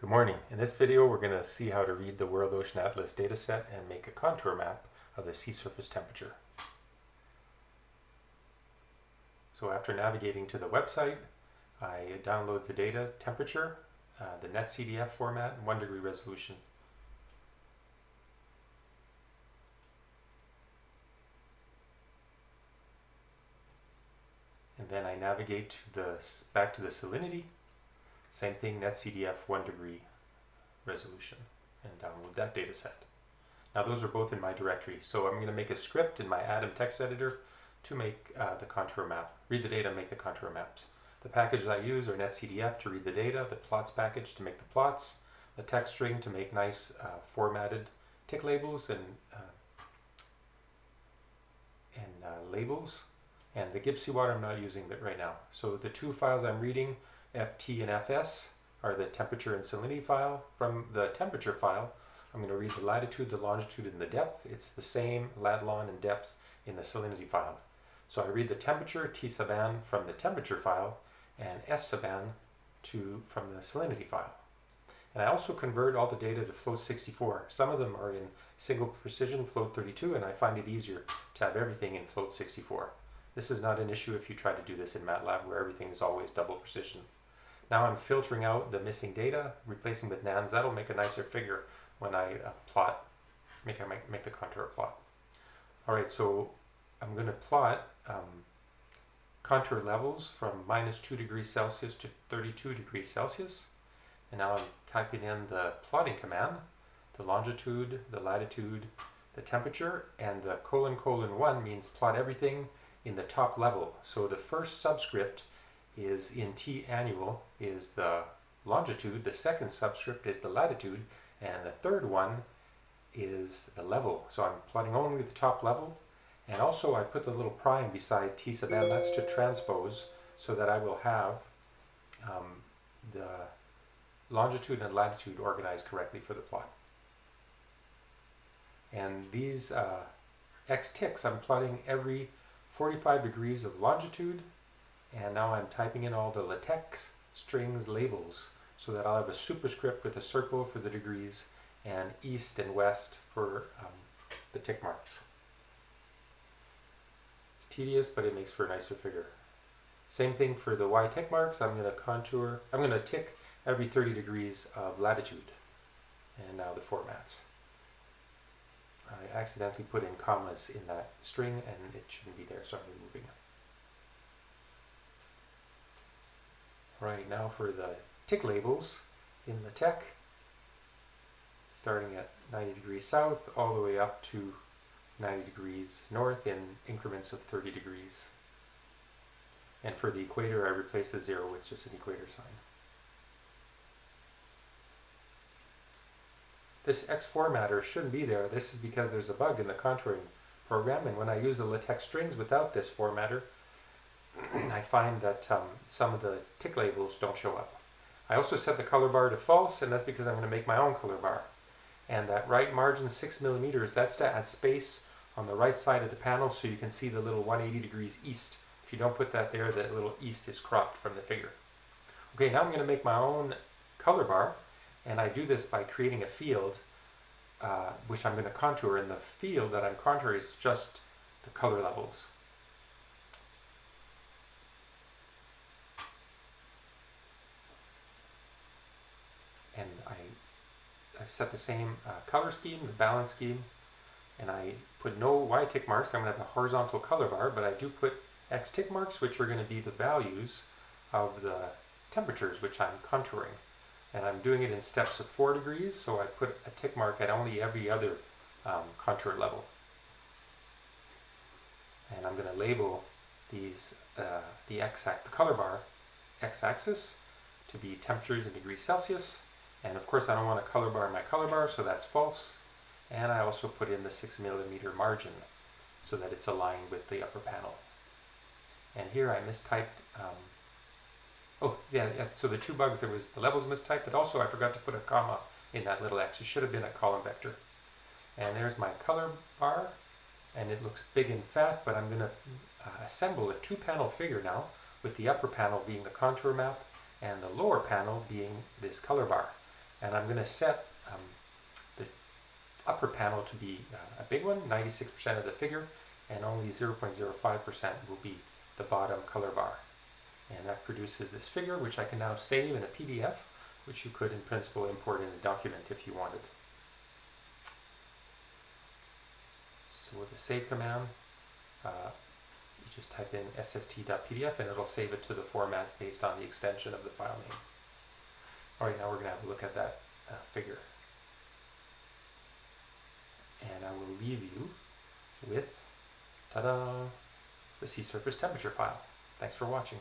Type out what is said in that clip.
Good morning. In this video we're going to see how to read the World Ocean Atlas dataset and make a contour map of the sea surface temperature. So after navigating to the website, I download the data temperature, the NetCDF format, 1 degree resolution. And then I navigate to back to the salinity. Same thing, NetCDF 1 degree resolution, and download that data set. Now those are both in my directory, so I'm going to make a script in my Atom text editor to make the contour map. Read the data, make the contour maps. The packages I use are NetCDF to read the data, the plots package to make the plots, the text string to make nice formatted tick labels and labels, and the GIBC-Water I'm not using that right now. So the two files I'm reading, FT and FS, are the temperature and salinity file. From the temperature file, I'm going to read the latitude, the longitude, and the depth. It's the same lat, lon, and depth in the salinity file. So I read the temperature, T sub n, from the temperature file, and S sub n from the salinity file. And I also convert all the data to float 64. Some of them are in single precision, float 32, and I find it easier to have everything in float 64. This is not an issue if you try to do this in MATLAB, where everything is always double precision. Now I'm filtering out the missing data, replacing with nans. That'll make a nicer figure when I make the contour plot. Alright, so I'm going to plot contour levels from -2 degrees Celsius to 32 degrees Celsius. And now I'm typing in the plotting command, the longitude, the latitude, the temperature, and the : 1 means plot everything in the top level. So the first subscript is in T annual is the longitude, the second subscript is the latitude, and the third one is the level. So I'm plotting only the top level, and also I put the little prime beside T sub n, that's to transpose, so that I will have the longitude and latitude organized correctly for the plot. And these X ticks, I'm plotting every 45 degrees of longitude, and now I'm typing in all the LaTeX strings labels so that I'll have a superscript with a circle for the degrees and east and west for the tick marks. It's tedious, but it makes for a nicer figure. Same thing for the Y tick marks. I'm going to tick every 30 degrees of latitude. And now the formats. I accidentally put in commas in that string and it shouldn't be there, so I'm removing it. Right, now for the tick labels in the tech, starting at 90 degrees south all the way up to 90 degrees north in increments of 30 degrees. And for the equator, I replace the 0 with just an equator sign. This X formatter shouldn't be there. This is because there's a bug in the contouring program, and when I use the LaTeX strings without this formatter, I find that some of the tick labels don't show up. I also set the color bar to false, and that's because I'm going to make my own color bar. And that right margin, 6 millimeters, that's to add space on the right side of the panel so you can see the little 180 degrees east. If you don't put that there, the little east is cropped from the figure. Okay, now I'm going to make my own color bar, and I do this by creating a field which I'm going to contour, and the field that I'm contouring is just the color levels. And I set the same color scheme, the balance scheme, and I put no Y tick marks. I'm going to have a horizontal color bar, but I do put X tick marks, which are going to be the values of the temperatures which I'm contouring. And I'm doing it in steps of 4 degrees, so I put a tick mark at only every other contour level. And I'm going to label these the color bar x-axis to be temperatures in degrees Celsius. And of course I don't want to color bar my color bar, so that's false. And I also put in the 6 millimeter margin so that it's aligned with the upper panel. And here I mistyped, so the two bugs, there was the levels mistyped, but also I forgot to put a comma in that little X. It should have been a column vector. And there's my color bar, and it looks big and fat, but I'm going to assemble a two-panel figure now, with the upper panel being the contour map and the lower panel being this color bar. And I'm going to set the upper panel to be a big one, 96% of the figure, and only 0.05% will be the bottom color bar. And that produces this figure, which I can now save in a PDF, which you could in principle import in a document if you wanted. So with the save command, you just type in sst.pdf and it'll save it to the format based on the extension of the file name. Alright, now we're going to have a look at that figure. And I will leave you with, ta-da, the sea surface temperature file. Thanks for watching.